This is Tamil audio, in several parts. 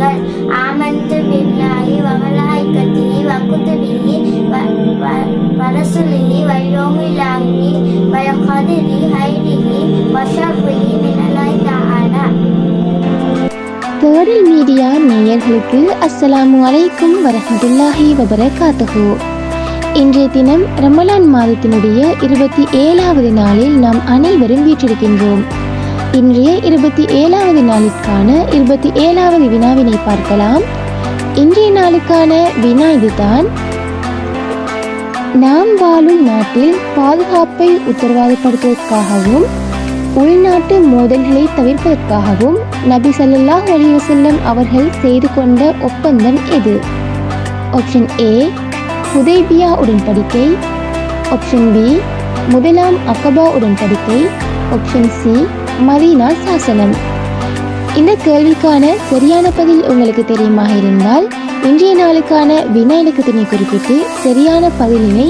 கூறுங்கள். ஆமன்து பில்லாஹி வ மலாயிகத்திஹி வ குதுபிஹி வ ரசுலிஹி வல் யௌமில் ஆகிரி வல் கத்ரி ஹைரிஹி வ ஷர்ரிஹி மினல்லாஹி தஆலா. தேடல் மீடியா நேயர்களுக்கு அஸ்ஸலாமு அலைக்கும் வரஹ்மத்துல்லாஹி வபரகாத்துஹு. இன்றைய தினம் ரமலான் மாதத்தினுடைய 27வது நாளில் நாம் அனைவரும் வீற்றிருக்கின்றோம். இன்றைய 27வது நாளுக்கான 27வது வினாவினை பார்க்கலாம். இன்றைய நாளுக்கான வினா இதுதான்: நாம் வாழும் நாட்டில் பாதுகாப்பை உத்தரவாதப்படுத்துவதற்காகவும் உள்நாட்டு மோதல்களை தவிர்ப்பதற்காகவும் நபி ஸல்லல்லாஹு அலைஹி வஸல்லம் அவர்கள் செய்து கொண்ட ஒப்பந்தம் எது? ஆப்ஷன் ஏ ஹுதைபியா உடன்படிக்கை, ஆப்ஷன் பி முதலாம் அகபா உடன்படிக்கை, ஆப்ஷன் சி மதீனா சாசனம். இந்த கேள்விக்கான சரியான பதில் உங்களுக்கு தெரியுமாக இருந்தால் இன்றைய நாளுக்கான வினா இலக்கத்தினை குறிப்பிட்டு சரியான பதிலினை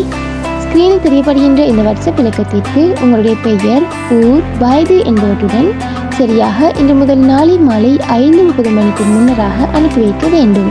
ஸ்கிரீனில் தெரியப்படுகின்ற இந்த வாட்ஸ்அப் இலக்கத்திற்கு உங்களுடைய பெயர், ஊர், வயது என்பவற்றுடன் சரியாக இன்று முதல் நாளை மாலை 5:30 மணிக்கு முன்னராக அனுப்பி வைக்க வேண்டும்.